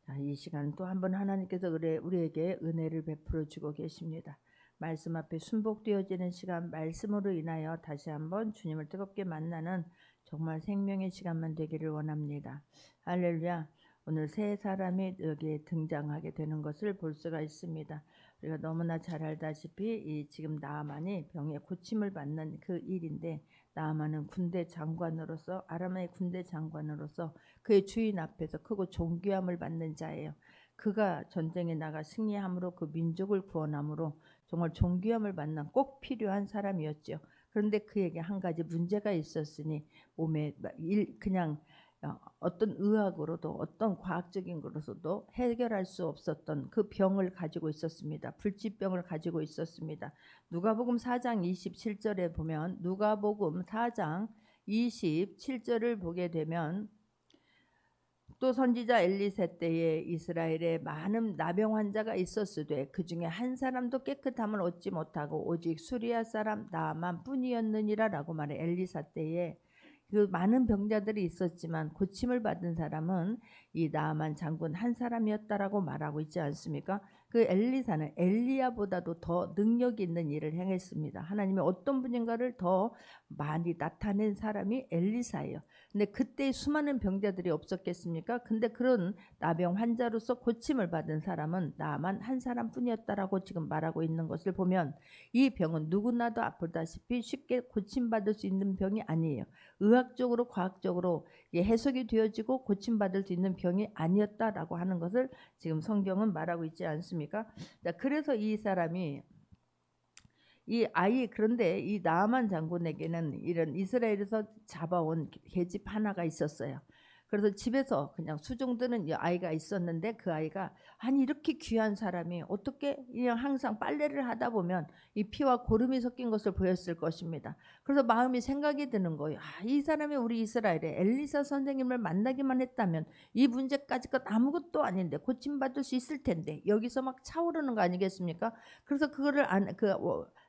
자, 이 시간 또 한 번 하나님께서 우리에게 은혜를 베풀어 주고 계십니다. 말씀 앞에 순복되어지는 시간, 말씀으로 인하여 다시 한번 주님을 뜨겁게 만나는 정말 생명의 시간만 되기를 원합니다. 할렐루야. 오늘 새 사람이 여기에 등장하게 되는 것을 볼 수가 있습니다. 우리가 너무나 잘 알다시피 이 지금 나아만이 병에 고침을 받는 그 일인데, 나아만은 군대 장관으로서, 아람의 군대 장관으로서 그의 주인 앞에서 크고 존귀함을 받는 자예요. 그가 전쟁에 나가 승리함으로 그 민족을 구원함으로 정말 존귀함을 받는 꼭 필요한 사람이었죠. 그런데 그에게 한 가지 문제가 있었으니 몸에 그냥 어떤 의학으로도 어떤 과학적인 것으로도 해결할 수 없었던 그 병을 가지고 있었습니다. 불치병을 가지고 있었습니다. 누가복음 4장 27절에 보면, 누가복음 4장 27절을 보게 되면, 또 선지자 엘리세 때에 이스라엘에 많은 나병 환자가 있었으되 그 중에 한 사람도 깨끗함을 얻지 못하고 오직 수리아 사람 나만 뿐이었느니라 라고 말해. 엘리사 때에 그 많은 병자들이 있었지만 고침을 받은 사람은 이 나아만 장군 한 사람이었다라고 말하고 있지 않습니까? 그 엘리사는 엘리야보다도 더 능력 있는 일을 행했습니다. 하나님이 어떤 분인가를 더 많이 나타낸 사람이 엘리사예요. 근데 그때 수많은 병자들이 없었겠습니까? 근데 그런 나병 환자로서 고침을 받은 사람은 나만 한 사람뿐이었다라고 지금 말하고 있는 것을 보면, 이 병은 누구나도 아프다시피 쉽게 고침받을 수 있는 병이 아니에요. 의학적으로 과학적으로 해석이 되어지고 고침받을 수 있는 병이 아니었다라고 하는 것을 지금 성경은 말하고 있지 않습니까? 그래서 이 사람이 그런데 이 나아만 장군에게는 이런 이스라엘에서 잡아온 계집 하나가 있었어요. 그래서 집에서 그냥 수종드는 아이가 있었는데, 그 아이가 아니 이렇게 귀한 사람이 어떻게, 그냥 항상 빨래를 하다 보면 이 피와 고름이 섞인 것을 보였을 것입니다. 그래서 마음이 생각이 드는 거예요. 이 사람이 우리 이스라엘에 엘리사 선생님을 만나기만 했다면 이 문제까지 것 아무것도 아닌데 고침받을 수 있을 텐데, 여기서 막 차오르는 거 아니겠습니까? 그래서 그거를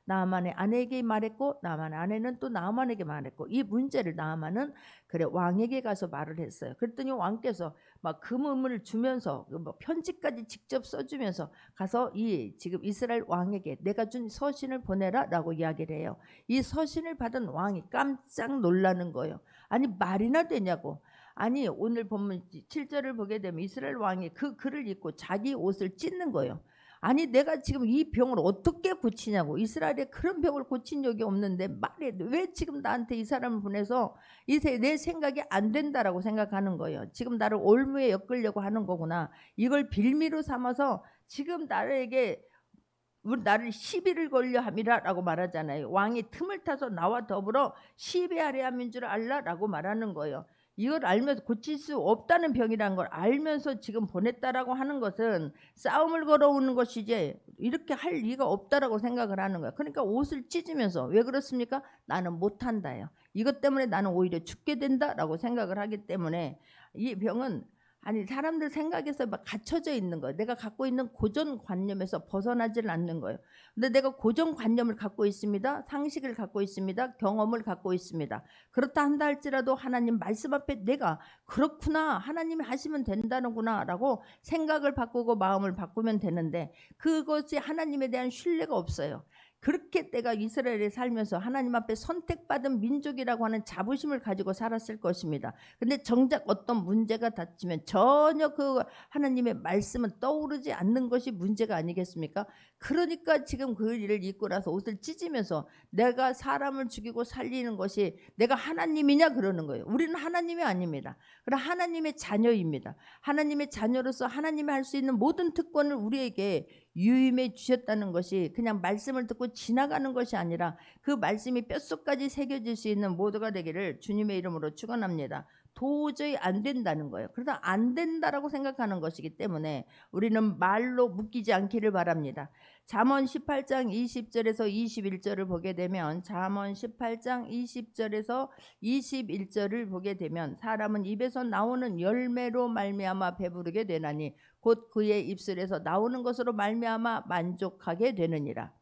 나아만의 아내에게 말했고, 나아만의 아내는 또 나아만에게 말했고, 이 문제를 나아만은 그래 왕에게 가서 말을 했어요. 그랬더니 왕께서 막 금음을 주면서 뭐 편지까지 직접 써주면서 가서 이 지금 이스라엘 왕에게 내가 준 서신을 보내라라고 이야기를 해요. 이 서신을 받은 왕이 깜짝 놀라는 거예요. 아니 말이나 되냐고. 아니 오늘 보면 7절을 보게 되면 이스라엘 왕이 그 글을 읽고 자기 옷을 찢는 거예요. 아니 내가 지금 이 병을 어떻게 고치냐고. 이스라엘에 그런 병을 고친 적이 없는데 말해 왜 지금 나한테 이 사람을 보내서 내 생각이 안 된다라고 생각하는 거예요. 지금 나를 올무에 엮으려고 하는 거구나. 이걸 빌미로 삼아서 지금 나를 시비를 걸려 함이라라고 말하잖아요. 왕이 틈을 타서 나와 더불어 시비하려 함인 줄 알라라고 말하는 거예요. 이걸 알면서, 고칠 수 없다는 병이라는 걸 알면서 지금 보냈다라고 하는 것은 싸움을 걸어오는 것이지 이렇게 할 리가 없다라고 생각을 하는 거야. 그러니까 옷을 찢으면서, 왜 그렇습니까? 나는 못한다요. 이것 때문에 나는 오히려 죽게 된다라고 생각을 하기 때문에, 이 병은 아니 사람들 생각에서 막 갇혀져 있는 거예요. 내가 갖고 있는 고정관념에서 벗어나질 않는 거예요. 근데 내가 고정관념을 갖고 있습니다. 상식을 갖고 있습니다. 경험을 갖고 있습니다. 그렇다 한다 할지라도 하나님 말씀 앞에 내가 그렇구나, 하나님이 하시면 된다는구나 라고 생각을 바꾸고 마음을 바꾸면 되는데, 그것이 하나님에 대한 신뢰가 없어요. 그렇게 내가 이스라엘에 살면서 하나님 앞에 선택받은 민족이라고 하는 자부심을 가지고 살았을 것입니다. 근데 정작 어떤 문제가 닥치면 전혀 그 하나님의 말씀은 떠오르지 않는 것이 문제가 아니겠습니까? 그러니까 지금 그 일을 잊고 나서 옷을 찢으면서 내가 사람을 죽이고 살리는 것이 내가 하나님이냐 그러는 거예요. 우리는 하나님이 아닙니다. 그러나 하나님의 자녀입니다. 하나님의 자녀로서 하나님이 할 수 있는 모든 특권을 우리에게 유임해 주셨다는 것이 그냥 말씀을 듣고 지나가는 것이 아니라 그 말씀이 뼛속까지 새겨질 수 있는 모두가 되기를 주님의 이름으로 축원합니다. 도저히 안 된다는 거예요. 그러다 안 된다라고 생각하는 것이기 때문에 우리는 말로 묶이지 않기를 바랍니다. 잠언 18장 20절에서 21절을 보게 되면, 잠언 18장 20절에서 21절을 보게 되면, 사람은 입에서 나오는 열매로 말미암아 배부르게 되나니 곧 그의 입술에서 나오는 것으로 말미암아 만족하게 되느니라.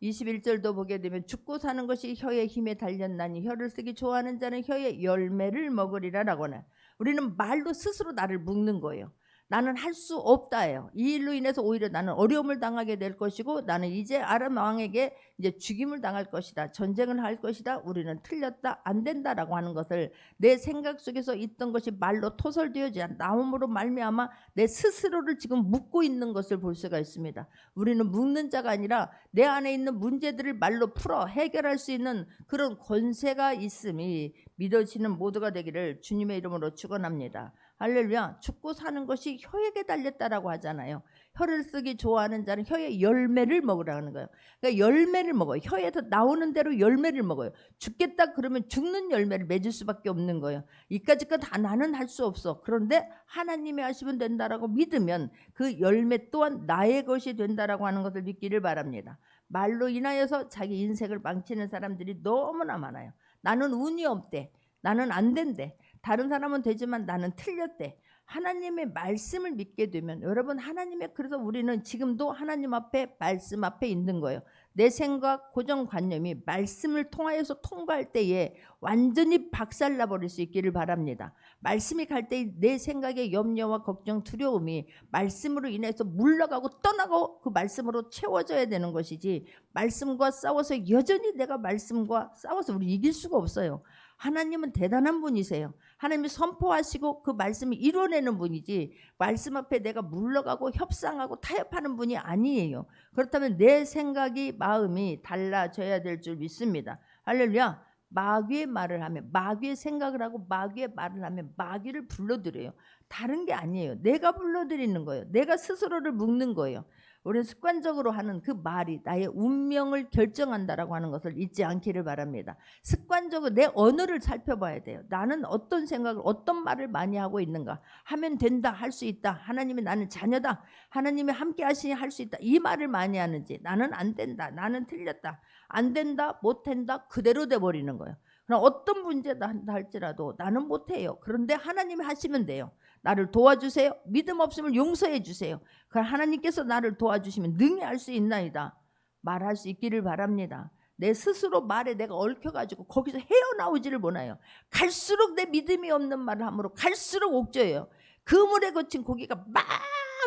21절도 보게 되면, 죽고 사는 것이 혀의 힘에 달렸나니 혀를 쓰기 좋아하는 자는 혀의 열매를 먹으리라 라고는, 우리는 말로 스스로 나를 묶는 거예요. 나는 할 수 없다예요. 이 일로 인해서 오히려 나는 어려움을 당하게 될 것이고 나는 이제 아람 왕에게 이제 죽임을 당할 것이다. 전쟁을 할 것이다. 우리는 틀렸다. 안 된다라고 하는 것을 내 생각 속에서 있던 것이 말로 토설되어지 나옴으로 말미암아 내 스스로를 지금 묻고 있는 것을 볼 수가 있습니다. 우리는 묻는 자가 아니라 내 안에 있는 문제들을 말로 풀어 해결할 수 있는 그런 권세가 있음이 믿어지는 모두가 되기를 주님의 이름으로 축원합니다. 할렐루야. 죽고 사는 것이 혀에게 달렸다라고 하잖아요. 혀를 쓰기 좋아하는 자는 혀의 열매를 먹으라는 거예요. 그러니까 열매를 먹어요. 혀에서 나오는 대로 열매를 먹어요. 죽겠다 그러면 죽는 열매를 맺을 수밖에 없는 거예요. 이까짓 거 다 나는 할 수 없어. 그런데 하나님이 하시면 된다라고 믿으면 그 열매 또한 나의 것이 된다라고 하는 것을 믿기를 바랍니다. 말로 인하여서 자기 인생을 망치는 사람들이 너무나 많아요. 나는 운이 없대. 나는 안 된대. 다른 사람은 되지만 나는 틀렸대. 하나님의 말씀을 믿게 되면 여러분 하나님의 그래서 우리는 지금도 하나님 앞에 말씀 앞에 있는 거예요. 내 생각 고정관념이 말씀을 통하여서 통과할 때에 완전히 박살나 버릴 수 있기를 바랍니다. 말씀이 갈 때 내 생각의 염려와 걱정 두려움이 말씀으로 인해서 물러가고 떠나고 그 말씀으로 채워져야 되는 것이지 말씀과 싸워서 여전히 내가 말씀과 싸워서 우리 이길 수가 없어요. 하나님은 대단한 분이세요. 하나님이 선포하시고 그 말씀을 이뤄내는 분이지 말씀 앞에 내가 물러가고 협상하고 타협하는 분이 아니에요. 그렇다면 내 생각이 마음이 달라져야 될 줄 믿습니다. 할렐루야. 마귀의 말을 하면 마귀의 생각을 하고 마귀의 말을 하면 마귀를 불러들여요. 다른 게 아니에요. 내가 불러들이는 거예요. 내가 스스로를 묶는 거예요. 우리는 습관적으로 하는 그 말이 나의 운명을 결정한다라고 하는 것을 잊지 않기를 바랍니다. 습관적으로 내 언어를 살펴봐야 돼요. 나는 어떤 생각을 어떤 말을 많이 하고 있는가. 하면 된다. 할 수 있다. 하나님이 나는 자녀다. 하나님이 함께 하시니 할 수 있다. 이 말을 많이 하는지 나는 안 된다. 나는 틀렸다. 안 된다. 못 한다. 그대로 돼버리는 거예요. 그럼 어떤 문제다 한다 할지라도 나는 못해요. 그런데 하나님이 하시면 돼요. 나를 도와주세요. 믿음 없음을 용서해 주세요. 그럼 하나님께서 나를 도와주시면 능히 할 수 있나이다. 말할 수 있기를 바랍니다. 내 스스로 말에 내가 얽혀가지고 거기서 헤어나오지를 못해요. 갈수록 내 믿음이 없는 말을 함으로 갈수록 옥죄요. 그물에 거친 고기가 막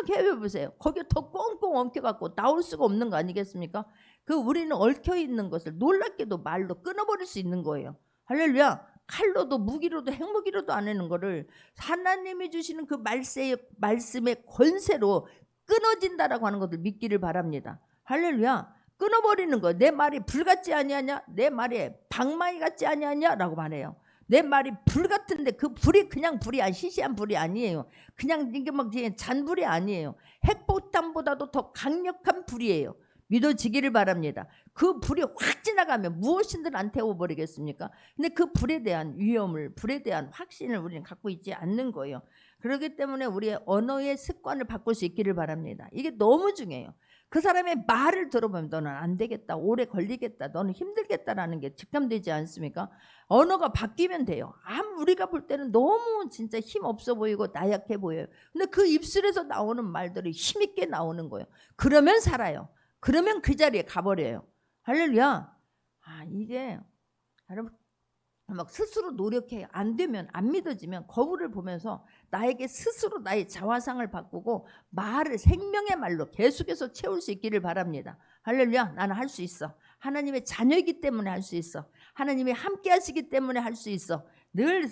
헤매보세요. 거기에 더 꽁꽁 엉켜갖고 나올 수가 없는 거 아니겠습니까? 그 우리는 얽혀있는 것을 놀랍게도 말로 끊어버릴 수 있는 거예요. 할렐루야. 칼로도 무기로도 핵무기로도 안 하는 거를 하나님이 주시는 그 말씀의 권세로 끊어진다라고 하는 것을 믿기를 바랍니다. 할렐루야. 끊어버리는 거. 내 말이 불 같지 아니하냐? 내 말이 방망이 같지 아니하냐? 라고 말해요. 내 말이 불 같은데 그 불이 그냥 불이 시시한 불이 아니에요. 그냥 이게 막 잔불이 아니에요. 핵폭탄보다도 더 강력한 불이에요. 믿어지기를 바랍니다. 그 불이 확 지나가면 무엇이든 안 태워버리겠습니까? 근데 그 불에 대한 위험을, 불에 대한 확신을 우리는 갖고 있지 않는 거예요. 그렇기 때문에 우리의 언어의 습관을 바꿀 수 있기를 바랍니다. 이게 너무 중요해요. 그 사람의 말을 들어보면 너는 안 되겠다, 오래 걸리겠다, 너는 힘들겠다라는 게 직감되지 않습니까? 언어가 바뀌면 돼요. 우리가 볼 때는 너무 진짜 힘 없어 보이고 나약해 보여요. 근데 그 입술에서 나오는 말들이 힘있게 나오는 거예요. 그러면 살아요. 그러면 그 자리에 가버려요. 할렐루야. 이게 여러분 막 스스로 노력해 안 되면 안 믿어지면 거울을 보면서 나에게 스스로 나의 자화상을 바꾸고 말을 생명의 말로 계속해서 채울 수 있기를 바랍니다. 할렐루야. 나는 할 수 있어. 하나님의 자녀이기 때문에 할 수 있어. 하나님이 함께 하시기 때문에 할 수 있어. 늘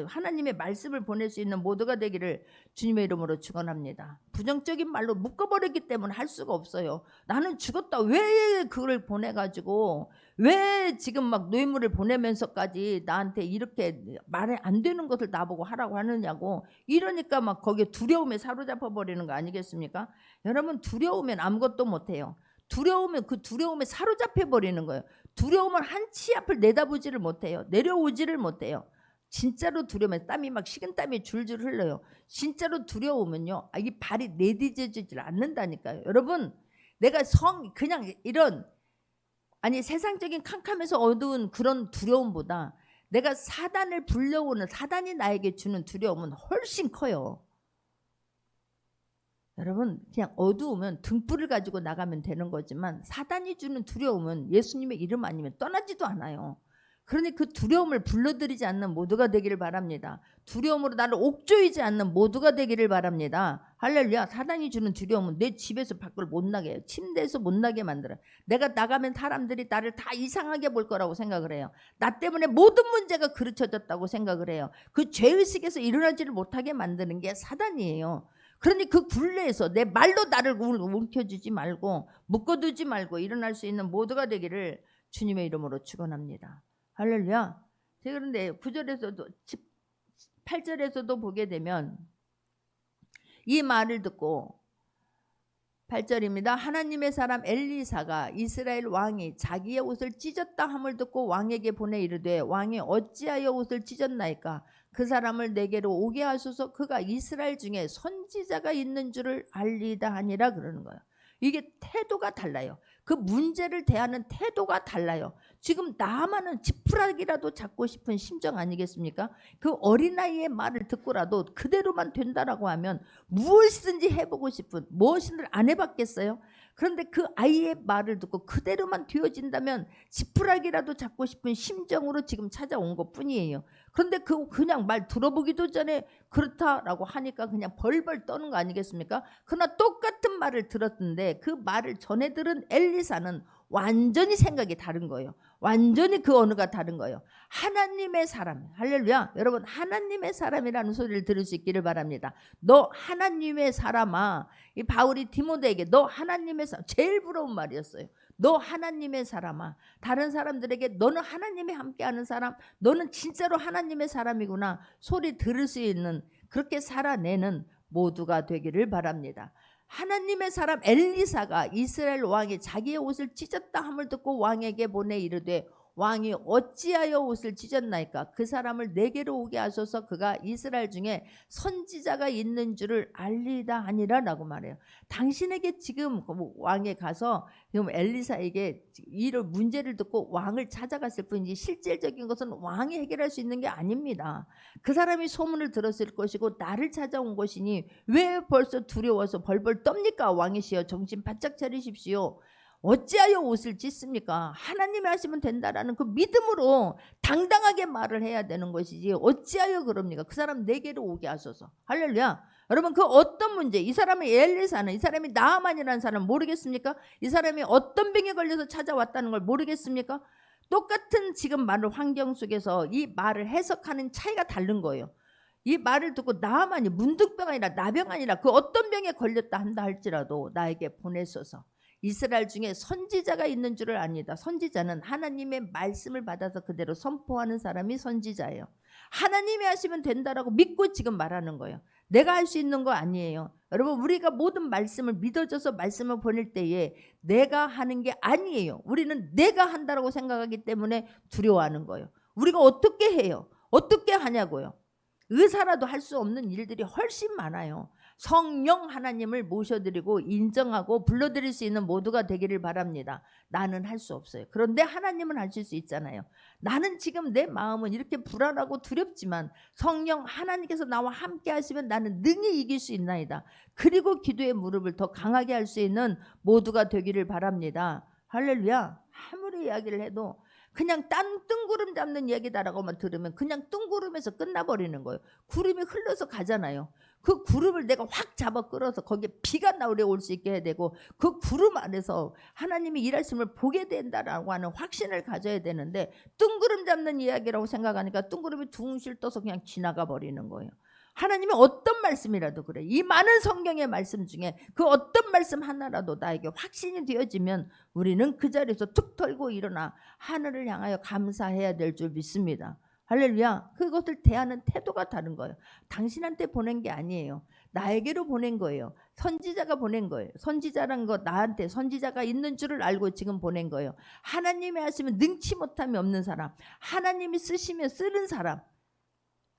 하나님의 말씀을 보낼 수 있는 모두가 되기를 주님의 이름으로 축원합니다. 부정적인 말로 묶어버렸기 때문에 할 수가 없어요. 나는 죽었다. 왜 그걸 보내가지고 왜 지금 막 뇌물을 보내면서까지 나한테 이렇게 말이 안 되는 것을 나보고 하라고 하느냐고. 이러니까 막 거기에 두려움에 사로잡혀 버리는 거 아니겠습니까? 여러분 두려우면 아무것도 못해요. 두려우면 그 두려움에 사로잡혀 버리는 거예요. 두려움은 한 치 앞을 내다보지를 못해요. 내려오지를 못해요. 진짜로 두려우면 땀이 막 식은땀이 줄줄 흘러요. 진짜로 두려우면요, 이 발이 내디뎌지질 않는다니까요. 여러분, 내가 그냥 이런 세상적인 캄캄해서 어두운 그런 두려움보다 내가 사단을 불러오는, 사단이 나에게 주는 두려움은 훨씬 커요. 여러분, 그냥 어두우면 등불을 가지고 나가면 되는 거지만 사단이 주는 두려움은 예수님의 이름 아니면 떠나지도 않아요. 그러니 그 두려움을 불러들이지 않는 모두가 되기를 바랍니다. 두려움으로 나를 옥죄이지 않는 모두가 되기를 바랍니다. 할렐루야. 사단이 주는 두려움은 내 집에서 밖을 못 나게 해요. 침대에서 못 나게 만들어요. 내가 나가면 사람들이 나를 다 이상하게 볼 거라고 생각을 해요. 나 때문에 모든 문제가 그르쳐졌다고 생각을 해요. 그 죄의식에서 일어나지를 못하게 만드는 게 사단이에요. 그러니 그 굴레에서 내 말로 나를 움켜쥐지 말고 묶어두지 말고 일어날 수 있는 모두가 되기를 주님의 이름으로 축원합니다. 할렐루야. 그런데 9절에서도 8절에서도 보게 되면 이 말을 듣고 8절입니다. 하나님의 사람 엘리사가 이스라엘 왕이 자기의 옷을 찢었다 함을 듣고 왕에게 보내 이르되 왕이 어찌하여 옷을 찢었나이까 그 사람을 내게로 오게 하소서 그가 이스라엘 중에 선지자가 있는 줄을 알리다 하니라 그러는 거예요. 이게 태도가 달라요. 그 문제를 대하는 태도가 달라요. 지금 나만은 지푸라기라도 잡고 싶은 심정 아니겠습니까? 그 어린아이의 말을 듣고라도 그대로만 된다라고 하면 무엇이든지 해보고 싶은, 무엇이든 안 해봤겠어요? 그런데 그 아이의 말을 듣고 그대로만 되어진다면 지푸라기라도 잡고 싶은 심정으로 지금 찾아온 것 뿐이에요. 그런데 그냥 말 들어보기도 전에 그렇다라고 하니까 그냥 벌벌 떠는 거 아니겠습니까? 그러나 똑같은 말을 들었는데 그 말을 전해 들은 엘리사는 완전히 생각이 다른 거예요. 완전히 그 언어가 다른 거예요. 하나님의 사람, 할렐루야. 여러분 하나님의 사람이라는 소리를 들을 수 있기를 바랍니다. 너 하나님의 사람아. 이 바울이 디모데에게 너 하나님의 사람, 제일 부러운 말이었어요. 너 하나님의 사람아. 다른 사람들에게 너는 하나님이 함께하는 사람, 너는 진짜로 하나님의 사람이구나 소리 들을 수 있는, 그렇게 살아내는 모두가 되기를 바랍니다. 하나님의 사람 엘리사가 이스라엘 왕이 자기의 옷을 찢었다 함을 듣고 왕에게 보내 이르되 왕이 어찌하여 옷을 찢었나이까 그 사람을 내게로 오게 하소서 그가 이스라엘 중에 선지자가 있는 줄을 알리다 하니라 라고 말해요. 당신에게 지금 왕에 가서 지금 엘리사에게 이런 문제를 듣고 왕을 찾아갔을 뿐이지 실질적인 것은 왕이 해결할 수 있는 게 아닙니다. 그 사람이 소문을 들었을 것이고 나를 찾아온 것이니 왜 벌써 두려워서 벌벌 떱니까? 왕이시여 정신 바짝 차리십시오. 어찌하여 옷을 찢습니까? 하나님이 하시면 된다라는 그 믿음으로 당당하게 말을 해야 되는 것이지 어찌하여 그럽니까? 그 사람 내게로 오게 하소서. 할렐루야. 여러분 그 어떤 문제, 이 사람이 엘리사는, 이 사람이 나아만이라는 사람 모르겠습니까? 이 사람이 어떤 병에 걸려서 찾아왔다는 걸 모르겠습니까? 똑같은 지금 말을 환경 속에서 이 말을 해석하는 차이가 다른 거예요. 이 말을 듣고 나아만이 문득병 아니라 나병 아니라 그 어떤 병에 걸렸다 한다 할지라도 나에게 보내소서. 이스라엘 중에 선지자가 있는 줄을 압니다. 선지자는 하나님의 말씀을 받아서 그대로 선포하는 사람이 선지자예요. 하나님이 하시면 된다라고 믿고 지금 말하는 거예요. 내가 할 수 있는 거 아니에요. 여러분 우리가 모든 말씀을 믿어줘서 말씀을 보낼 때에 내가 하는 게 아니에요. 우리는 내가 한다라고 생각하기 때문에 두려워하는 거예요. 우리가 어떻게 해요? 어떻게 하냐고요. 의사라도 할 수 없는 일들이 훨씬 많아요. 성령 하나님을 모셔드리고 인정하고 불러드릴 수 있는 모두가 되기를 바랍니다. 나는 할 수 없어요. 그런데 하나님은 하실 수 있잖아요. 나는 지금 내 마음은 이렇게 불안하고 두렵지만 성령 하나님께서 나와 함께 하시면 나는 능히 이길 수 있나이다. 그리고 기도의 무릎을 더 강하게 할 수 있는 모두가 되기를 바랍니다. 할렐루야. 아무리 이야기를 해도 그냥 뜬구름 잡는 얘기다라고만 들으면 그냥 뜬구름에서 끝나버리는 거예요. 구름이 흘러서 가잖아요. 그 구름을 내가 확 잡아 끌어서 거기에 비가 나오려 올 수 있게 해야 되고 그 구름 안에서 하나님이 일하심을 보게 된다라고 하는 확신을 가져야 되는데 뜬구름 잡는 이야기라고 생각하니까 뜬구름이 둥실 떠서 그냥 지나가 버리는 거예요. 하나님이 어떤 말씀이라도 그래. 이 많은 성경의 말씀 중에 그 어떤 말씀 하나라도 나에게 확신이 되어지면 우리는 그 자리에서 툭 털고 일어나 하늘을 향하여 감사해야 될 줄 믿습니다. 할렐루야. 그것을 대하는 태도가 다른 거예요. 당신한테 보낸 게 아니에요. 나에게로 보낸 거예요. 선지자가 보낸 거예요. 선지자란 거 나한테 선지자가 있는 줄을 알고 지금 보낸 거예요. 하나님이 하시면 능치 못함이 없는 사람, 하나님이 쓰시면 쓰는 사람,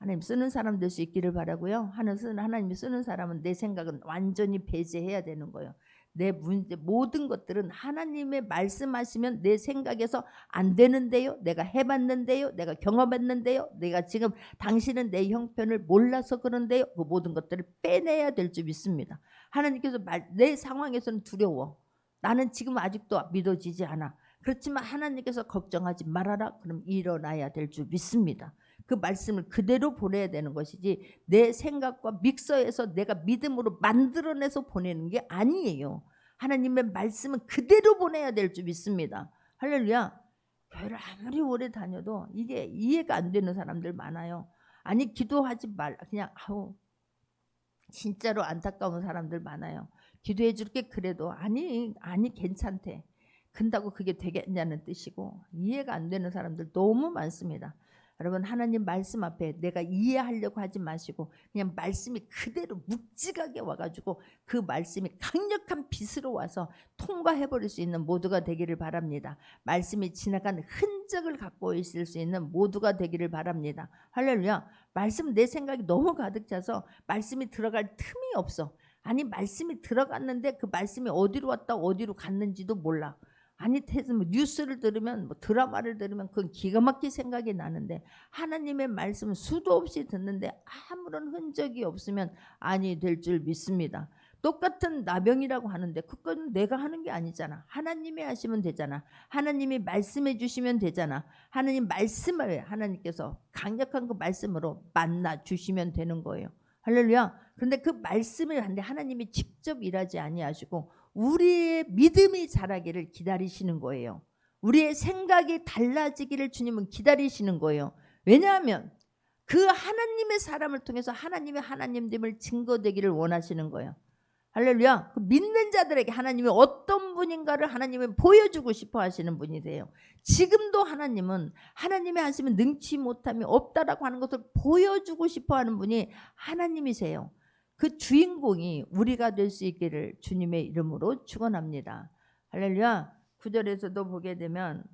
하나님 쓰는 사람 될 수 있기를 바라고요. 하나님이 쓰는 사람은 내 생각은 완전히 배제해야 되는 거예요. 내 문제 모든 것들은 하나님의 말씀하시면 내 생각에서 안 되는데요. 내가 해봤는데요. 내가 경험했는데요. 내가 지금 당신은 내 형편을 몰라서 그런데요. 그 모든 것들을 빼내야 될 줄 믿습니다. 하나님께서 내 상황에서는 두려워. 나는 지금 아직도 믿어지지 않아. 그렇지만 하나님께서 걱정하지 말아라. 그럼 일어나야 될 줄 믿습니다. 그 말씀을 그대로 보내야 되는 것이지 내 생각과 믹서에서 내가 믿음으로 만들어내서 보내는 게 아니에요. 하나님의 말씀은 그대로 보내야 될 줄 믿습니다. 할렐루야. 교회를 아무리 오래 다녀도 이게 이해가 안 되는 사람들 많아요. 아니 기도하지 말 그냥 진짜로 안타까운 사람들 많아요. 기도해 줄게 그래도 아니 괜찮대. 근다고 그게 되겠냐는 뜻이고 이해가 안 되는 사람들 너무 많습니다. 여러분 하나님 말씀 앞에 내가 이해하려고 하지 마시고 그냥 말씀이 그대로 묵직하게 와가지고 그 말씀이 강력한 빛으로 와서 통과해버릴 수 있는 모두가 되기를 바랍니다. 말씀이 지나간 흔적을 갖고 있을 수 있는 모두가 되기를 바랍니다. 할렐루야. 말씀 내 생각이 너무 가득 차서 말씀이 들어갈 틈이 없어. 아니 말씀이 들어갔는데 그 말씀이 어디로 왔다 어디로 갔는지도 몰라. 아니 뉴스를 들으면 드라마를 들으면 그건 기가 막히게 생각이 나는데 하나님의 말씀은 수도 없이 듣는데 아무런 흔적이 없으면 아니 될 줄 믿습니다. 똑같은 나병이라고 하는데 그건 내가 하는 게 아니잖아. 하나님이 하시면 되잖아. 하나님이 말씀해 주시면 되잖아. 하나님 말씀을 하나님께서 강력한 그 말씀으로 만나 주시면 되는 거예요. 할렐루야. 그런데 그 말씀을 하는데 하나님이 직접 일하지 아니하시고 우리의 믿음이 자라기를 기다리시는 거예요. 우리의 생각이 달라지기를 주님은 기다리시는 거예요. 왜냐하면 그 하나님의 사람을 통해서 하나님의 하나님됨을 증거되기를 원하시는 거예요. 할렐루야. 그 믿는 자들에게 하나님이 어떤 분인가를 하나님은 보여주고 싶어 하시는 분이세요. 지금도 하나님은 하나님이 하시면 능치 못함이 없다라고 하는 것을 보여주고 싶어 하는 분이 하나님이세요. 그 주인공이 우리가 될 수 있기를 주님의 이름으로 축원합니다. 할렐루야. 9절에서도 보게 되면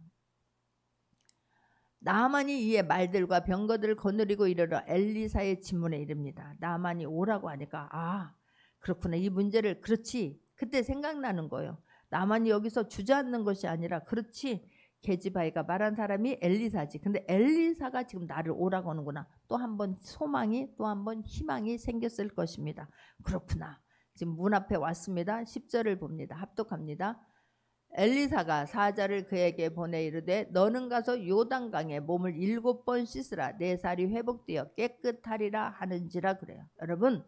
나만이 이에 말들과 병거들을 거느리고 이르러 엘리사의 진문에 이릅니다. 나만이 오라고 하니까 그렇구나. 이 문제를 그렇지. 그때 생각나는 거예요. 나만이 여기서 주저앉는 것이 아니라 그렇지. 게지바이가 말한 사람이 엘리사지. 근데 엘리사가 지금 나를 오라고 하는구나. 또 한 번 소망이 또 한 번 희망이 생겼을 것입니다. 그렇구나. 지금 문 앞에 왔습니다. 10절을 봅니다. 합독합니다. 엘리사가 사자를 그에게 보내 이르되 너는 가서 요단강에 몸을 7번 씻으라. 내 살이 회복되어 깨끗하리라 하는지라 그래요. 여러분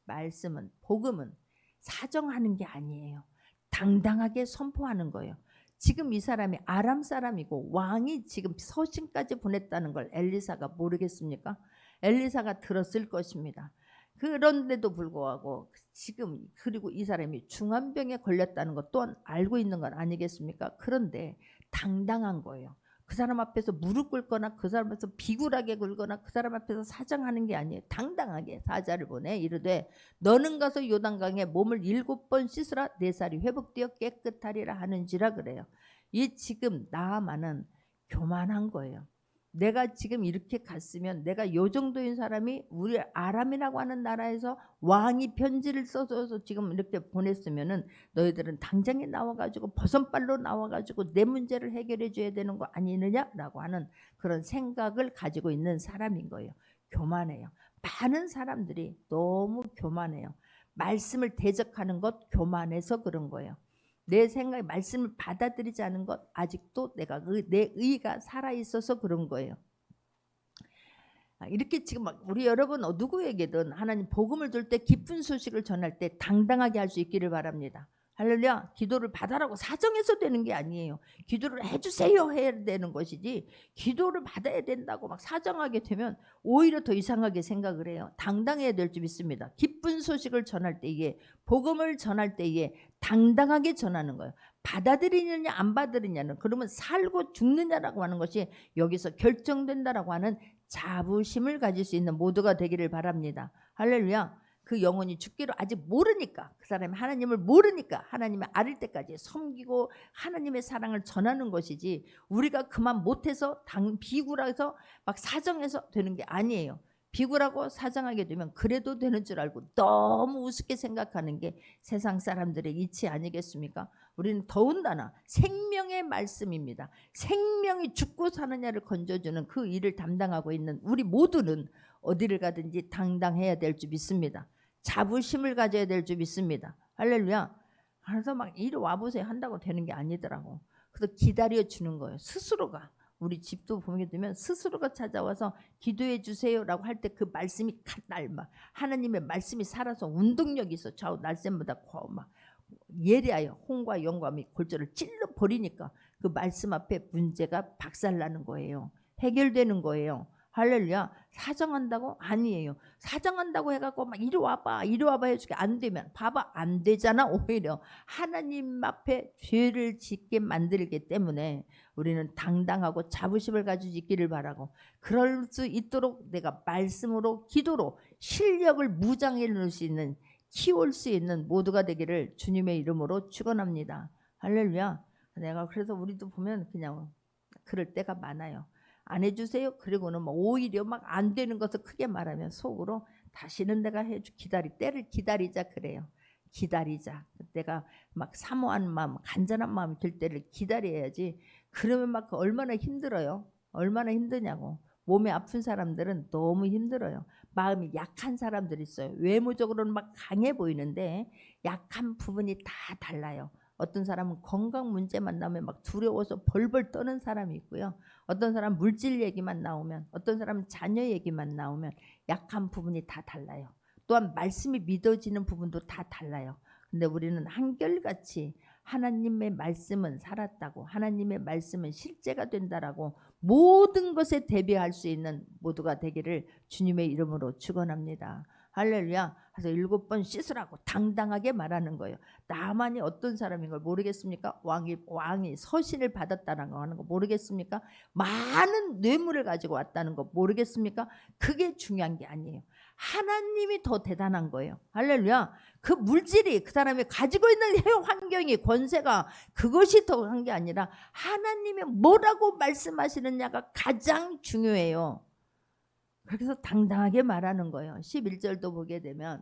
말씀은 복음은 사정하는 게 아니에요. 당당하게 선포하는 거예요. 지금 이 사람이 아람 사람이고 왕이 지금 서신까지 보냈다는 걸 엘리사가 모르겠습니까? 엘리사가 들었을 것입니다. 그런데도 불구하고 지금 그리고 이 사람이 중환병에 걸렸다는 것 또한 알고 있는 건 아니겠습니까? 그런데 당당한 거예요. 그 사람 앞에서 무릎 꿇거나 그 사람 앞에서 비굴하게 굴거나 그 사람 앞에서 사정하는 게 아니에요. 당당하게 사자를 보내 이르되 너는 가서 요단강에 몸을 7번 씻으라. 내 살이 회복되어 깨끗하리라 하는지라 그래요. 이 지금 나아만은 교만한 거예요. 내가 지금 이렇게 갔으면 내가 요 정도인 사람이 우리 아람이라고 하는 나라에서 왕이 편지를 써서 지금 이렇게 보냈으면은 너희들은 당장에 나와가지고 버선발로 나와가지고 내 문제를 해결해 줘야 되는 거 아니느냐라고 하는 그런 생각을 가지고 있는 사람인 거예요. 교만해요. 많은 사람들이 너무 교만해요. 말씀을 대적하는 것 교만해서 그런 거예요. 내 생각에 말씀을 받아들이지 않은 것 아직도 내 의가 살아있어서 그런 거예요. 이렇게 지금 우리 여러분 누구에게든 하나님 복음을 줄 때 기쁜 소식을 전할 때 당당하게 할 수 있기를 바랍니다. 할렐루야. 기도를 받아라고 사정해서 되는 게 아니에요. 기도를 해주세요 해야 되는 것이지 기도를 받아야 된다고 막 사정하게 되면 오히려 더 이상하게 생각을 해요. 당당해야 될 줄 믿습니다. 기쁜 소식을 전할 때에 복음을 전할 때에 당당하게 전하는 거예요. 받아들이느냐 안 받아들이냐는 그러면 살고 죽느냐라고 하는 것이 여기서 결정된다라고 하는 자부심을 가질 수 있는 모두가 되기를 바랍니다. 할렐루야. 그 영혼이 죽기를 아직 모르니까 그 사람이 하나님을 모르니까 하나님을 알을 때까지 섬기고 하나님의 사랑을 전하는 것이지 우리가 그만 못해서 비굴해서 막 사정해서 되는 게 아니에요. 비굴하고 사정하게 되면 그래도 되는 줄 알고 너무 우습게 생각하는 게 세상 사람들의 이치 아니겠습니까? 우리는 더군다나 생명의 말씀입니다. 생명이 죽고 사느냐를 건져주는 그 일을 담당하고 있는 우리 모두는 어디를 가든지 당당해야 될 줄 믿습니다. 자부심을 가져야 될 줄 믿습니다. 할렐루야. 그래서 막 이리 와보세요 한다고 되는 게 아니더라고. 그래서 기다려 주는 거예요. 스스로가. 우리 집도 보게 되면 스스로가 찾아와서 기도해 주세요라고 할 때 그 말씀이 막 하나님의 말씀이 살아서 운동력이 있어. 좌우 날쌘보다 막 예리하여 홍과 영감이 골절을 찔러 버리니까 그 말씀 앞에 문제가 박살나는 거예요. 해결되는 거예요. 할렐루야. 사정한다고? 아니에요. 사정한다고 해갖고 막 이리 와봐 해주게 안 되면 봐봐 안 되잖아. 오히려 하나님 앞에 죄를 짓게 만들기 때문에 우리는 당당하고 자부심을 가지고 있기를 바라고, 그럴 수 있도록 내가 말씀으로 기도로 실력을 무장해 놓을 수 있는, 키울 수 있는 모두가 되기를 주님의 이름으로 축원합니다. 할렐루야. 내가 그래서 우리도 보면 그냥 그럴 때가 많아요. 안 해주세요. 그리고는 뭐 오히려 막 안 되는 것을 크게 말하면 속으로 다시는 내가 해주 때를 기다리자 그래요. 기다리자. 내가 막 사모한 마음, 간절한 마음이 들 때를 기다려야지. 그러면 막 얼마나 힘들어요. 얼마나 힘드냐고. 몸이 아픈 사람들은 너무 힘들어요. 마음이 약한 사람들이 있어요. 외모적으로는 막 강해 보이는데 약한 부분이 다 달라요. 어떤 사람은 건강 문제만 나오면 막 두려워서 벌벌 떠는 사람이 있고요. 어떤 사람은 물질 얘기만 나오면, 어떤 사람은 자녀 얘기만 나오면 약한 부분이 다 달라요. 또한 말씀이 믿어지는 부분도 다 달라요. 근데 우리는 한결같이 하나님의 말씀은 살았다고, 하나님의 말씀은 실제가 된다라고 모든 것에 대비할 수 있는 모두가 되기를 주님의 이름으로 축원합니다. 할렐루야. 그래서 7번 씻으라고 당당하게 말하는 거예요. 나만이 어떤 사람인 걸 모르겠습니까? 왕이 서신을 받았다는 거 하는 거 모르겠습니까? 많은 뇌물을 가지고 왔다는 거 모르겠습니까? 그게 중요한 게 아니에요. 하나님이 더 대단한 거예요. 할렐루야. 그 물질이, 그 사람이 가지고 있는 환경이, 권세가, 그것이 더 한 게 아니라 하나님이 뭐라고 말씀하시느냐가 가장 중요해요. 그래서 당당하게 말하는 거예요. 11절도 보게 되면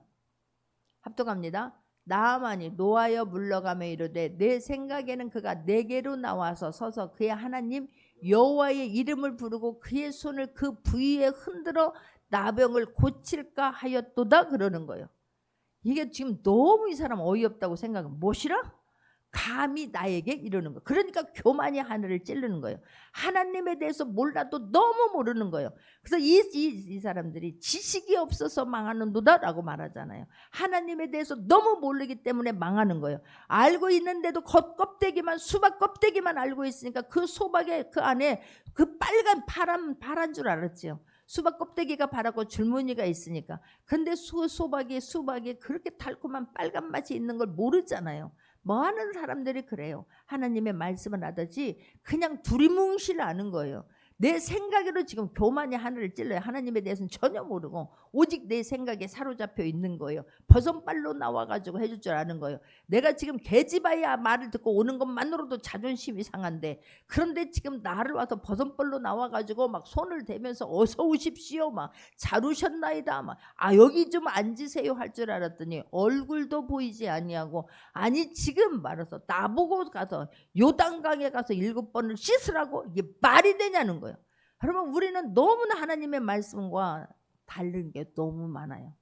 합독합니다. 나아만이 노하여 물러가며 이르되 내 생각에는 그가 내게로 나와서 서서 그의 하나님 여호와의 이름을 부르고 그의 손을 그 부위에 흔들어 나병을 고칠까 하였도다 그러는 거예요. 이게 지금 너무 이 사람 어이없다고 생각은, 무엇이라? 감히 나에게 이러는 거예요. 그러니까 교만이 하늘을 찌르는 거예요. 하나님에 대해서 몰라도 너무 모르는 거예요. 그래서 이 사람들이 지식이 없어서 망하는도다 라고 말하잖아요. 하나님에 대해서 너무 모르기 때문에 망하는 거예요. 알고 있는데도 겉껍데기만, 수박 껍데기만 알고 있으니까 그 수박에 그 안에 그 빨간 파란 줄 알았지요. 수박 껍데기가 파랗고 줄무늬가 있으니까. 근데 수박이 그렇게 달콤한 빨간 맛이 있는 걸 모르잖아요. 많은 사람들이 그래요. 하나님의 말씀을 하듯이 그냥 두리뭉실 아는 거예요. 내 생각으로 지금 교만이 하늘을 찔러요. 하나님에 대해서는 전혀 모르고 오직 내 생각에 사로잡혀 있는 거예요. 버선발로 나와가지고 해줄 줄 아는 거예요. 내가 지금 계집아야 말을 듣고 오는 것만으로도 자존심이 상한데, 그런데 지금 나를 와서 버선발로 나와가지고 막 손을 대면서 어서 오십시오, 막 잘 오셨나이다, 막 여기 좀 앉으세요 할 줄 알았더니 얼굴도 보이지 아니하고, 아니 지금 말해서 나보고 가서 요단강에 가서 7번을 씻으라고, 이게 말이 되냐는 거예요. 여러분, 우리는 너무나 하나님의 말씀과 다른 게 너무 많아요.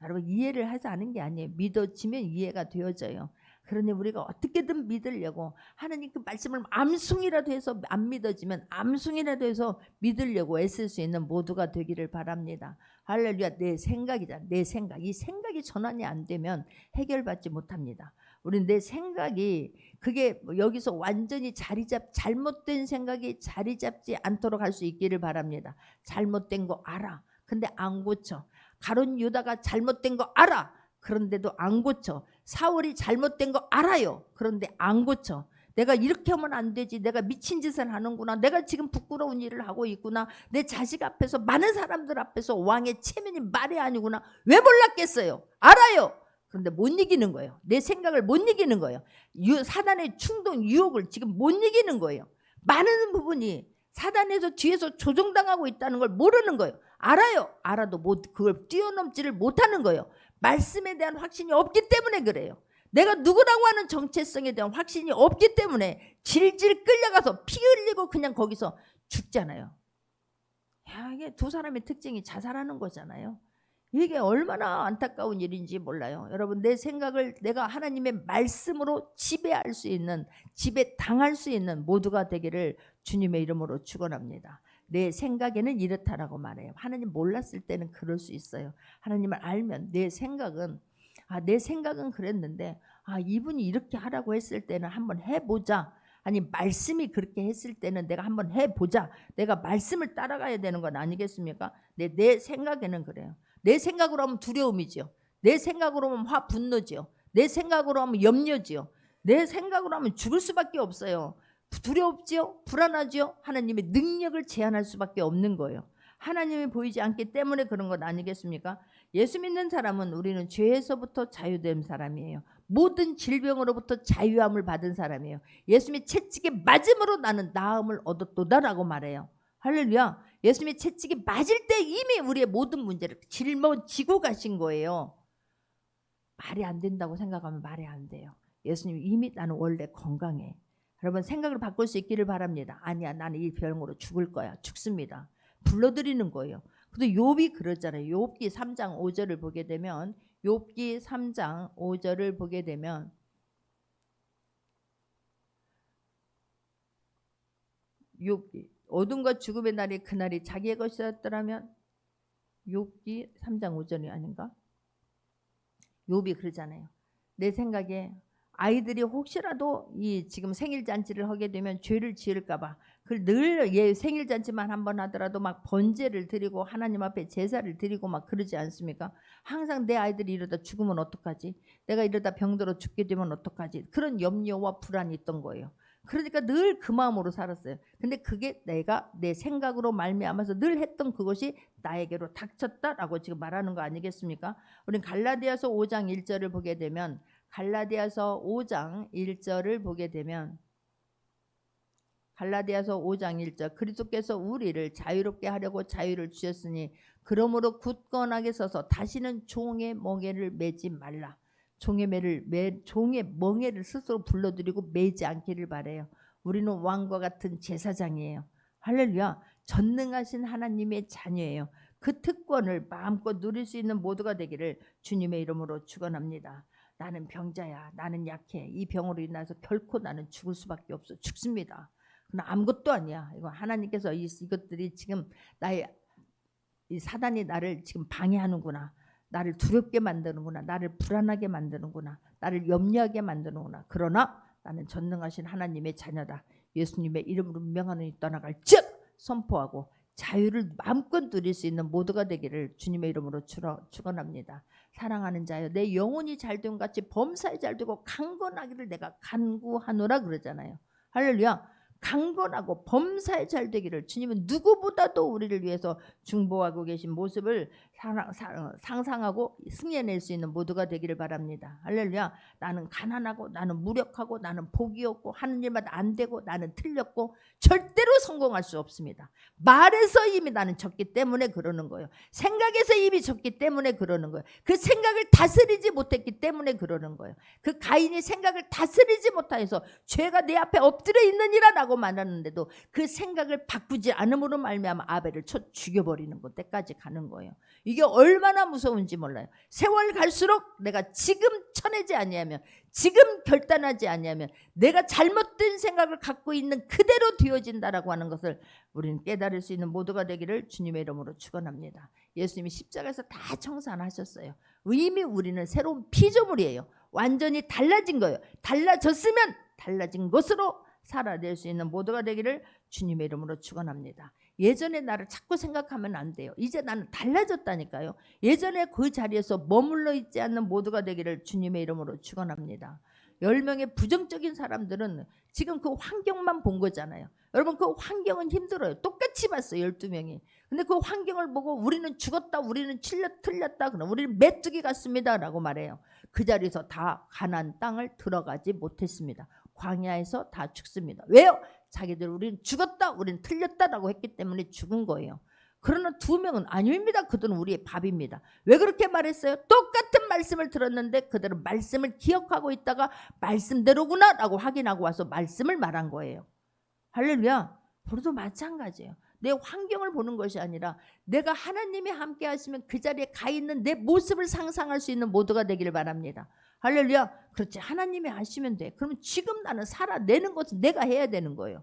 여러분, 이해를 하지 않은 게 아니에요. 믿어지면 이해가 되어져요. 그러니 우리가 어떻게든 믿으려고, 하나님 그 말씀을 암송이라도 해서, 안 믿어지면 암송이라도 해서 믿으려고 애쓸 수 있는 모두가 되기를 바랍니다. 할렐루야. 내 생각이다. 내 생각. 이 생각이 전환이 안 되면 해결받지 못합니다. 우리 내 생각이, 그게 여기서 완전히 잘못된 생각이 자리 잡지 않도록 할 수 있기를 바랍니다. 잘못된 거 알아. 근데 안 고쳐. 가룟 유다가 잘못된 거 알아. 그런데도 안 고쳐. 사울이 잘못된 거 알아요. 그런데 안 고쳐. 내가 이렇게 하면 안 되지. 내가 미친 짓을 하는구나. 내가 지금 부끄러운 일을 하고 있구나. 내 자식 앞에서, 많은 사람들 앞에서 왕의 체면이 말이 아니구나. 왜 몰랐겠어요? 알아요. 그런데 못 이기는 거예요. 내 생각을 못 이기는 거예요. 사단의 충동, 유혹을 지금 못 이기는 거예요. 많은 부분이 사단에서 뒤에서 조종당하고 있다는 걸 모르는 거예요. 알아요. 알아도 그걸 뛰어넘지를 못하는 거예요. 말씀에 대한 확신이 없기 때문에 그래요. 내가 누구라고 하는 정체성에 대한 확신이 없기 때문에 질질 끌려가서 피 흘리고 그냥 거기서 죽잖아요. 이게 두 사람의 특징이 자살하는 거잖아요. 이게 얼마나 안타까운 일인지 몰라요. 여러분, 내 생각을 내가 하나님의 말씀으로 지배할 수 있는, 지배당할 수 있는 모두가 되기를 주님의 이름으로 축원합니다. 내 생각에는 이렇다라고 말해요. 하나님 몰랐을 때는 그럴 수 있어요. 하나님을 알면 내 생각은 내 생각은 그랬는데 이분이 이렇게 하라고 했을 때는 한번 해보자. 아니 말씀이 그렇게 했을 때는 내가 한번 해보자. 내가 말씀을 따라가야 되는 건 아니겠습니까? 내 생각에는 그래요. 내 생각으로 하면 두려움이지요. 내 생각으로 하면 분노지요. 내 생각으로 하면 염려지요. 내 생각으로 하면 죽을 수밖에 없어요. 두렵지요. 불안하지요. 하나님의 능력을 제한할 수밖에 없는 거예요. 하나님이 보이지 않기 때문에 그런 것 아니겠습니까? 예수 믿는 사람은 우리는 죄에서부터 자유된 사람이에요. 모든 질병으로부터 자유함을 받은 사람이에요. 예수님의 채찍에 맞음으로 나는 나음을 얻었도다라고 말해요. 할렐루야. 예수님의 채찍에 맞을 때 이미 우리의 모든 문제를 짊어지고 가신 거예요. 말이 안 된다고 생각하면 말이 안 돼요. 예수님이 이미 나는 원래 건강해. 여러분 생각을 바꿀 수 있기를 바랍니다. 아니야, 나는 이 병으로 죽을 거야. 죽습니다. 불러드리는 거예요. 근데 욥이 그러잖아요. 욥기 3장 5절을 보게 되면, 욥기 3장 5절을 보게 되면 욥기 어둠과 죽음의 날이 그날이 자기의 것이었더라면, 욥기 3장 5절이 아닌가? 욥이 그러잖아요. 내 생각에 아이들이 혹시라도 이 지금 생일 잔치를 하게 되면 죄를 지을까봐 그걸 늘 얘 생일 잔치만 한번 하더라도 막 번제를 드리고 하나님 앞에 제사를 드리고 막 그러지 않습니까? 항상 내 아이들이 이러다 죽으면 어떡하지? 내가 이러다 병들어 죽게 되면 어떡하지? 그런 염려와 불안이 있던 거예요. 그러니까 늘 그 마음으로 살았어요. 근데 그게 내가 내 생각으로 말미암아서 늘 했던 그것이 나에게로 닥쳤다라고 지금 말하는 거 아니겠습니까? 우린 갈라디아서 5장 1절을 보게 되면, 갈라디아서 5장 1절을 보게 되면, 갈라디아서 5장 1절, 그리스도께서 우리를 자유롭게 하려고 자유를 주셨으니 그러므로 굳건하게 서서 다시는 종의 멍에를 매지 말라. 종의 멍에를 스스로 불러들이고 매지 않기를 바래요. 우리는 왕과 같은 제사장이에요. 할렐루야. 전능하신 하나님의 자녀예요. 그 특권을 마음껏 누릴 수 있는 모두가 되기를 주님의 이름으로 축원합니다. 나는 병자야. 나는 약해. 이 병으로 인해서 결코 나는 죽을 수밖에 없어. 죽습니다. 그러나 아무것도 아니야. 이거 하나님께서 이것들이 지금 나의 이 사단이 나를 지금 방해하는구나. 나를 두렵게 만드는구나. 나를 불안하게 만드는구나. 나를 염려하게 만드는구나. 그러나 나는 전능하신 하나님의 자녀다. 예수님의 이름으로 명하노니 떠나갈 즉 선포하고 자유를 마음껏 누릴 수 있는 모두가 되기를 주님의 이름으로 축원합니다. 사랑하는 자여, 내 영혼이 잘됨 같이 범사에 잘되고 강건하기를 내가 간구하노라 그러잖아요. 할렐루야. 강건하고 범사에 잘되기를 주님은 누구보다도 우리를 위해서 중보하고 계신 모습을 상상하고 승려낼 수 있는 모두가 되기를 바랍니다. 할렐루야. 나는 가난하고 나는 무력하고 나는 복이 없고 하는 일마다 안 되고 나는 틀렸고 절대로 성공할 수 없습니다. 말에서 이미 나는 졌기 때문에 그러는 거예요. 생각에서 이미 졌기 때문에 그러는 거예요. 그 생각을 다스리지 못했기 때문에 그러는 거예요. 그 가인이 생각을 다스리지 못해서 죄가 내 앞에 엎드려 있느니라 라고 말하는데도 그 생각을 바꾸지 않음으로 말미암아 아벨을 쳐 죽여버리는 것까지 가는 거예요. 이게 얼마나 무서운지 몰라요. 세월 갈수록 내가 지금 쳐내지 아니하면, 지금 결단하지 아니하면 내가 잘못된 생각을 갖고 있는 그대로 되어진다라고 하는 것을 우리는 깨달을 수 있는 모두가 되기를 주님의 이름으로 축원합니다. 예수님이 십자가에서 다 청산하셨어요. 이미 우리는 새로운 피조물이에요. 완전히 달라진 거예요. 달라졌으면 달라진 것으로 살아낼 수 있는 모두가 되기를 주님의 이름으로 축원합니다. 예전의 나를 자꾸 생각하면 안 돼요. 이제 나는 달라졌다니까요. 예전에 그 자리에서 머물러 있지 않는 모두가 되기를 주님의 이름으로 축원합니다. 10명의 부정적인 사람들은 지금 그 환경만 본 거잖아요. 여러분, 그 환경은 힘들어요. 똑같이 봤어요. 12명이. 근데 그 환경을 보고 우리는 죽었다, 우리는 틀렸다, 그럼 우리는 메뚜기 같습니다 라고 말해요. 그 자리에서 다 가나안 땅을 들어가지 못했습니다. 광야에서 다 죽습니다. 왜요? 자기들 우리는 죽었다, 우리는 틀렸다라고 했기 때문에 죽은 거예요. 그러나 2명은 아닙니다. 그들은 우리의 밥입니다. 왜 그렇게 말했어요? 똑같은 말씀을 들었는데 그들은 말씀을 기억하고 있다가 말씀대로구나 라고 확인하고 와서 말씀을 말한 거예요. 할렐루야. 우리도 마찬가지예요. 내 환경을 보는 것이 아니라 내가 하나님이 함께 하시면 그 자리에 가 있는 내 모습을 상상할 수 있는 모두가 되기를 바랍니다. 할렐루야. 그렇지, 하나님이 하시면 돼. 그러면 지금 나는 살아내는 것은 내가 해야 되는 거예요.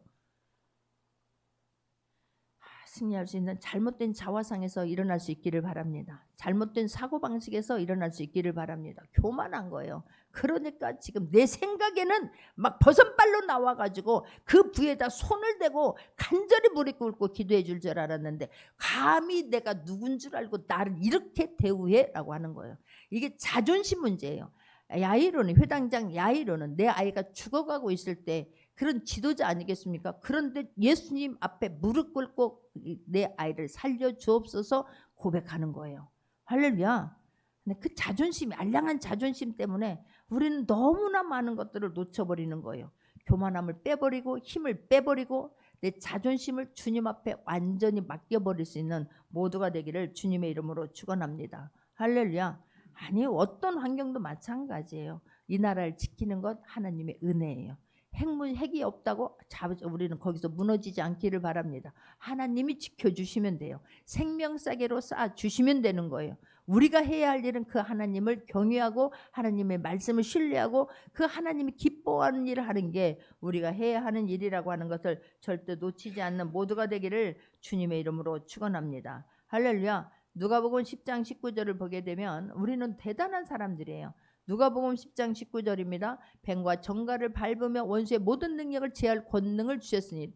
승리할 수 있는 잘못된 자화상에서 일어날 수 있기를 바랍니다. 잘못된 사고방식에서 일어날 수 있기를 바랍니다. 교만한 거예요. 그러니까 지금 내 생각에는 막 버선발로 나와가지고 그 부에다 손을 대고 간절히 무릎 꿇고 기도해 줄 줄 알았는데 감히 내가 누군 줄 알고 나를 이렇게 대우해? 라고 하는 거예요. 이게 자존심 문제예요. 야이로는, 회당장 야이로는 내 아이가 죽어가고 있을 때 그런 지도자 아니겠습니까? 그런데 예수님 앞에 무릎 꿇고 내 아이를 살려주옵소서 고백하는 거예요. 할렐루야. 근데 그 자존심이, 알량한 자존심 때문에 우리는 너무나 많은 것들을 놓쳐버리는 거예요. 교만함을 빼버리고 힘을 빼버리고 내 자존심을 주님 앞에 완전히 맡겨버릴 수 있는 모두가 되기를 주님의 이름으로 축원합니다. 할렐루야. 아니, 어떤 환경도 마찬가지예요. 이 나라를 지키는 것 하나님의 은혜예요. 핵이 없다고 우리는 거기서 무너지지 않기를 바랍니다. 하나님이 지켜주시면 돼요. 생명싸개로 쌓아주시면 되는 거예요. 우리가 해야 할 일은 그 하나님을 경외하고 하나님의 말씀을 신뢰하고 그 하나님이 기뻐하는 일을 하는 게 우리가 해야 하는 일이라고 하는 것을 절대 놓치지 않는 모두가 되기를 주님의 이름으로 축원합니다. 할렐루야. 누가복음 10장 19절을 보게 되면 우리는 대단한 사람들이에요. 누가복음 10장 19절입니다. 뱀과 정갈을 밟으며 원수의 모든 능력을 제할 권능을 주셨으니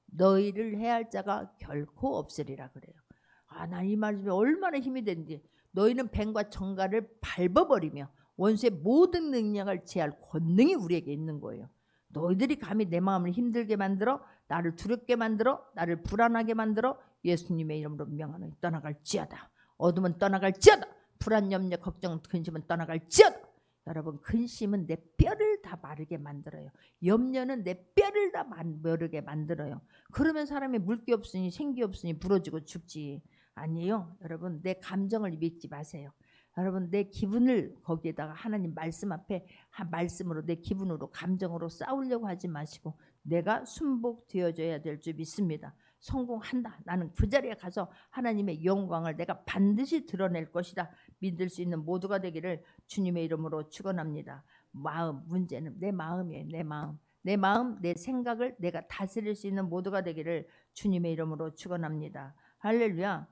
너희를 해할 자가 결코 없으리라 그래요. 난 이 말씀이 얼마나 힘이 되는지. 너희는 뱀과 정갈을 밟아버리며 원수의 모든 능력을 제할 권능이 우리에게 있는 거예요. 너희들이 감히 내 마음을 힘들게 만들어 나를 두렵게 만들어 나를 불안하게 만들어 예수님의 이름으로 명하노니 떠나갈지어다. 어둠은 떠나갈지어다. 불안, 염려, 걱정, 근심은 떠나갈지어다. 여러분, 근심은 내 뼈를 다 마르게 만들어요. 염려는 내 뼈를 다 마르게 만들어요. 그러면 사람이 물기 없으니 생기 없으니 부러지고 죽지. 아니에요. 여러분, 내 감정을 믿지 마세요. 여러분, 내 기분을 거기에다가 하나님 말씀 앞에 말씀으로 내 기분으로 감정으로 싸우려고 하지 마시고 내가 순복되어져야 될 줄 믿습니다. 성공한다. 나는 그 자리에 가서 하나님의 영광을 내가 반드시 드러낼 것이다. 믿을 수 있는 모두가 되기를 주님의 이름으로 축원합니다. 문제는 내 마음이에요. 내 마음. 내 마음, 내 생각을 내가 다스릴 수 있는 모두가 되기를 주님의 이름으로 축원합니다. 할렐루야.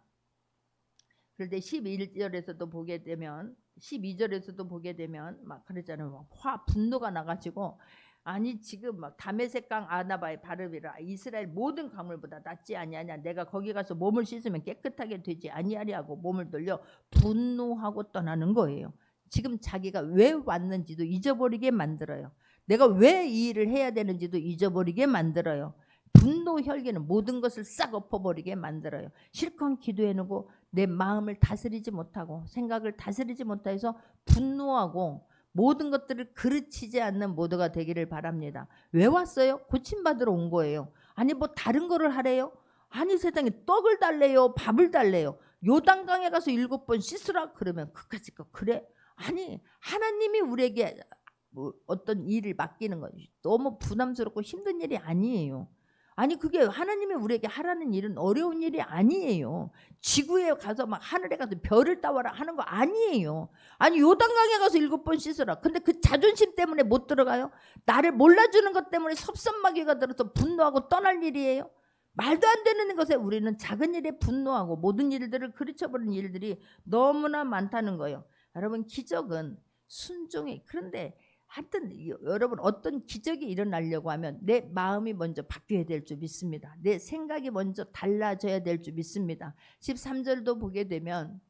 그런데 11절에서도 보게 되면 12절에서도 보게 되면 막 그러잖아요. 분노가 나가지고 아니 지금 막 다메섹강 아나바의 바르비라 이스라엘 모든 강물보다 낫지 아니하냐. 내가 거기 가서 몸을 씻으면 깨끗하게 되지 아니하리하고 몸을 돌려 분노하고 떠나는 거예요. 지금 자기가 왜 왔는지도 잊어버리게 만들어요. 내가 왜 이 일을 해야 되는지도 잊어버리게 만들어요. 분노 혈기는 모든 것을 싹 엎어버리게 만들어요. 실컷 기도해놓고 내 마음을 다스리지 못하고 생각을 다스리지 못해서 분노하고 모든 것들을 그르치지 않는 모두가 되기를 바랍니다. 왜 왔어요? 고침받으러 온 거예요. 아니 뭐 다른 거를 하래요? 아니 세상에 떡을 달래요? 밥을 달래요? 요단강에 가서 7번 씻으라 그러면 그까짓 거 그래? 아니 하나님이 우리에게 어떤 일을 맡기는 건 너무 부담스럽고 힘든 일이 아니에요. 아니 그게 하나님이 우리에게 하라는 일은 어려운 일이 아니에요. 지구에 가서 막 하늘에 가서 별을 따와라 하는 거 아니에요. 아니 요단강에 가서 7번 씻으라. 근데 그 자존심 때문에 못 들어가요? 나를 몰라주는 것 때문에 섭섭마귀가 들어서 분노하고 떠날 일이에요? 말도 안 되는 것에 우리는 작은 일에 분노하고 모든 일들을 그르쳐버리는 일들이 너무나 많다는 거예요. 여러분 기적은 순종이 그런데 하여튼 여러분 어떤 기적이 일어나려고 하면 내 마음이 먼저 바뀌어야 될 줄 믿습니다. 내 생각이 먼저 달라져야 될 줄 믿습니다. 13절도 보게 되면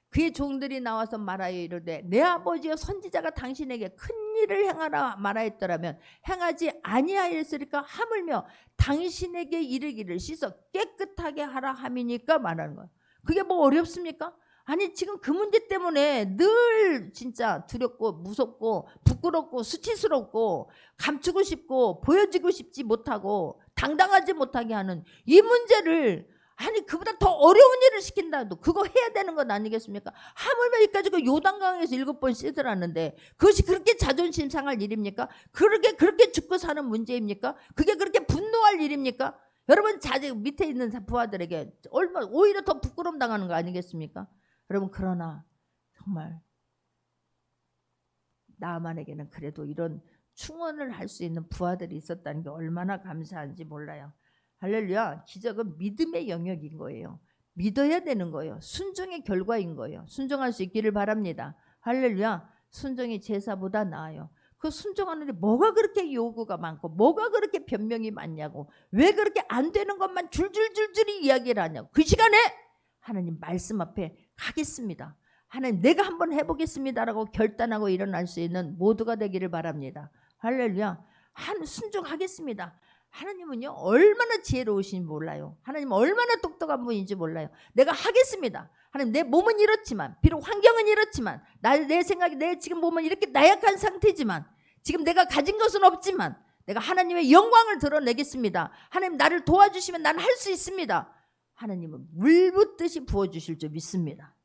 그의 종들이 나와서 말하여 이르되 내 아버지여 선지자가 당신에게 큰 일을 행하라 말하였더라면 행하지 아니하였으리까 하물며 당신에게 이르기를 씻어 깨끗하게 하라 함이니까 말하는 거예요. 그게 뭐 어렵습니까? 아니 지금 그 문제 때문에 늘 진짜 두렵고 무섭고 부끄럽고 수치스럽고 감추고 싶고 보여지고 싶지 못하고 당당하지 못하게 하는 이 문제를 아니 그보다 더 어려운 일을 시킨다도 그거 해야 되는 건 아니겠습니까? 하물며 이까지 그 요단강에서 7번 씻으라는데 그것이 그렇게 자존심 상할 일입니까? 그렇게 죽고 사는 문제입니까? 그게 그렇게 분노할 일입니까? 여러분 자식 밑에 있는 부하들에게 얼마 오히려 더 부끄러움 당하는 거 아니겠습니까? 여러분 그러나 정말 나만에게는 그래도 이런 충원을 할 수 있는 부하들이 있었다는 게 얼마나 감사한지 몰라요. 할렐루야. 기적은 믿음의 영역인 거예요. 믿어야 되는 거예요. 순종의 결과인 거예요. 순종할 수 있기를 바랍니다. 할렐루야. 순종이 제사보다 나아요. 그 순종하는데 뭐가 그렇게 요구가 많고 뭐가 그렇게 변명이 많냐고, 왜 그렇게 안 되는 것만 줄줄줄줄이 이야기를 하냐고. 그 시간에 하나님 말씀 앞에 가겠습니다. 하나님 내가 한번 해보겠습니다라고 결단하고 일어날 수 있는 모두가 되기를 바랍니다. 할렐루야. 순종하겠습니다. 하나님은요 얼마나 지혜로우신지 몰라요. 하나님은 얼마나 똑똑한 분인지 몰라요. 내가 하겠습니다. 하나님 내 몸은 이렇지만, 비록 환경은 이렇지만, 내 생각이, 내 지금 몸은 이렇게 나약한 상태지만, 지금 내가 가진 것은 없지만 내가 하나님의 영광을 드러내겠습니다. 하나님 나를 도와주시면 나는 할 수 있습니다. 하나님은 물 붓듯이 부어주실 줄 믿습니다.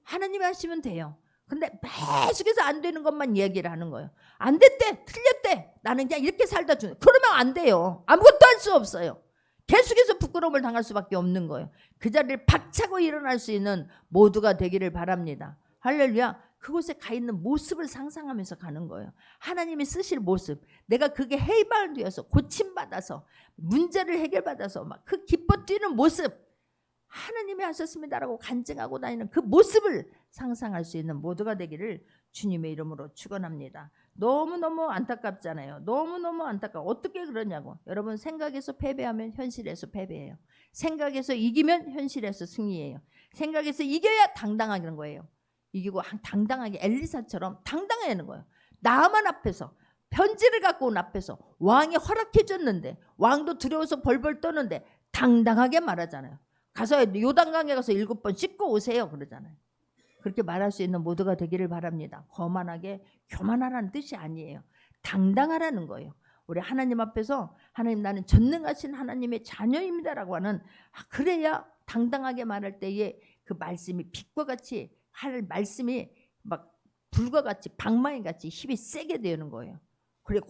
하나님이 하시면 돼요. 근데 계속해서 안 되는 것만 이야기를 하는 거예요. 안 됐대, 틀렸대, 나는 그냥 이렇게 살다 주네. 그러면 안 돼요. 아무것도 할 수 없어요. 계속해서 부끄러움을 당할 수밖에 없는 거예요. 그 자리를 박차고 일어날 수 있는 모두가 되기를 바랍니다. 할렐루야. 그곳에 가 있는 모습을 상상하면서 가는 거예요. 하나님이 쓰실 모습, 내가 그게 해방되어서 고침받아서 문제를 해결받아서 막 그 기뻐 뛰는 모습, 하나님이 하셨습니다라고 간증하고 다니는 그 모습을 상상할 수 있는 모두가 되기를 주님의 이름으로 축원합니다. 너무너무 안타깝잖아요. 너무너무 안타까워. 어떻게 그러냐고. 여러분 생각에서 패배하면 현실에서 패배해요. 생각에서 이기면 현실에서 승리예요. 생각에서 이겨야 당당하는 거예요. 이기고 당당하게 엘리사처럼 당당해야 하는 거예요. 나만 앞에서 편지를 갖고 온 앞에서 왕이 허락해 줬는데, 왕도 두려워서 벌벌 떠는데 당당하게 말하잖아요. 가서 요단강에 가서 7번 씻고 오세요 그러잖아요. 그렇게 말할 수 있는 모두가 되기를 바랍니다. 거만하게 교만하라는 뜻이 아니에요. 당당하라는 거예요. 우리 하나님 앞에서 하나님 나는 전능하신 하나님의 자녀입니다라고 하는, 그래야 당당하게 말할 때에 그 말씀이 빛과 같이 할 말씀이 막 불과 같이 방망이 같이 힘이 세게 되는 거예요. 그래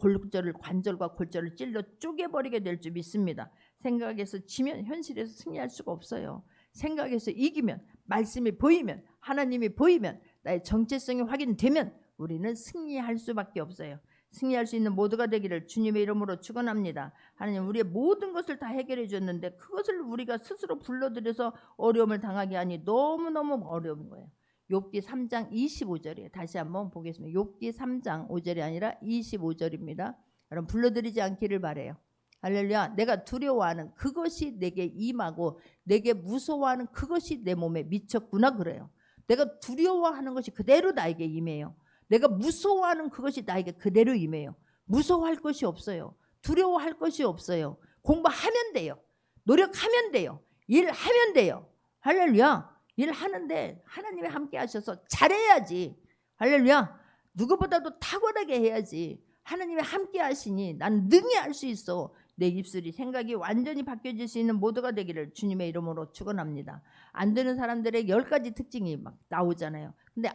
관절과 골절을 찔러 쪼개버리게 될 줄 믿습니다. 생각에서 지면 현실에서 승리할 수가 없어요. 생각에서 이기면, 말씀이 보이면, 하나님이 보이면, 나의 정체성이 확인되면 우리는 승리할 수밖에 없어요. 승리할 수 있는 모두가 되기를 주님의 이름으로 축원합니다. 하나님 우리의 모든 것을 다 해결해 줬는데 그것을 우리가 스스로 불러들여서 어려움을 당하게 하니 너무너무 어려운 거예요. 욥기 3장 25절이에요. 다시 한번 보겠습니다. 욥기 3장 5절이 아니라 25절입니다. 여러분 불러드리지 않기를 바라요. 할렐루야. 내가 두려워하는 그것이 내게 임하고 내게 무서워하는 그것이 내 몸에 미쳤구나 그래요. 내가 두려워하는 것이 그대로 나에게 임해요. 내가 무서워하는 그것이 나에게 그대로 임해요. 무서워할 것이 없어요. 두려워할 것이 없어요. 공부하면 돼요. 노력하면 돼요. 일하면 돼요. 할렐루야. 일하는데 하나님이 함께 하셔서 잘해야지. 할렐루야. 누구보다도 탁월하게 해야지. 하나님이 함께 하시니 난 능히 할 수 있어. 내 입술이 생각이 완전히 바뀌어질 수 있는 모두가 되기를 주님의 이름으로 축원합니다. 안 되는 사람들의 10가지 특징이 막 나오잖아요. 근데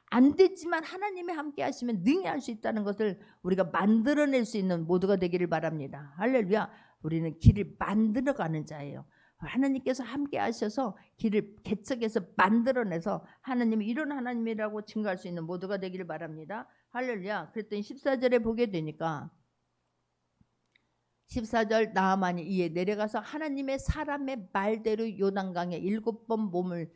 안 됐지만 하나님이 함께 하시면 능히 할 수 있다는 것을 우리가 만들어낼 수 있는 모두가 되기를 바랍니다. 할렐루야. 우리는 길을 만들어가는 자예요. 하나님께서 함께 하셔서 길을 개척해서 만들어내서 하나님이 이런 하나님이라고 증거할 수 있는 모두가 되기를 바랍니다. 할렐루야. 그랬더니 14절에 보게 되니까 14절 나아만이 이에 내려가서 하나님의 사람의 말대로 요단강에 7번 몸을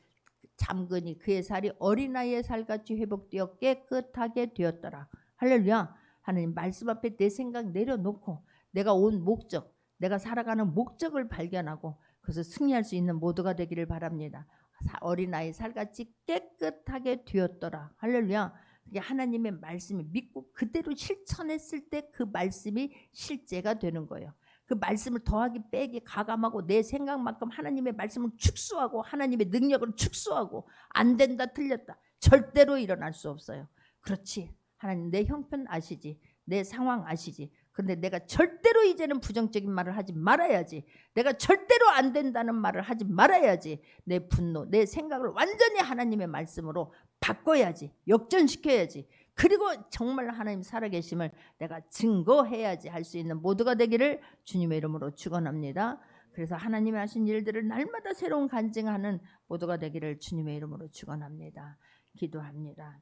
잠그니 그의 살이 어린아이의 살같이 회복되어 깨끗하게 되었더라. 할렐루야. 하나님 말씀 앞에 내 생각 내려놓고 내가 온 목적, 내가 살아가는 목적을 발견하고 그래서 승리할 수 있는 모두가 되기를 바랍니다. 어린아이 살같이 깨끗하게 되었더라. 할렐루야. 하나님의 말씀을 믿고 그대로 실천했을 때 그 말씀이 실제가 되는 거예요. 그 말씀을 더하기 빼기 가감하고 내 생각만큼 하나님의 말씀을 축소하고 하나님의 능력을 축소하고 안 된다 틀렸다 절대로 일어날 수 없어요. 그렇지. 하나님 내 형편 아시지. 내 상황 아시지. 그런데 내가 절대로 이제는 부정적인 말을 하지 말아야지. 내가 절대로 안 된다는 말을 하지 말아야지. 내 분노, 내 생각을 완전히 하나님의 말씀으로 바꿔야지. 역전시켜야지. 그리고 정말 하나님 살아계심을 내가 증거해야지 할 수 있는 모두가 되기를 주님의 이름으로 축원합니다. 그래서 하나님이 하신 일들을 날마다 새로운 간증하는 모두가 되기를 주님의 이름으로 축원합니다. 기도합니다.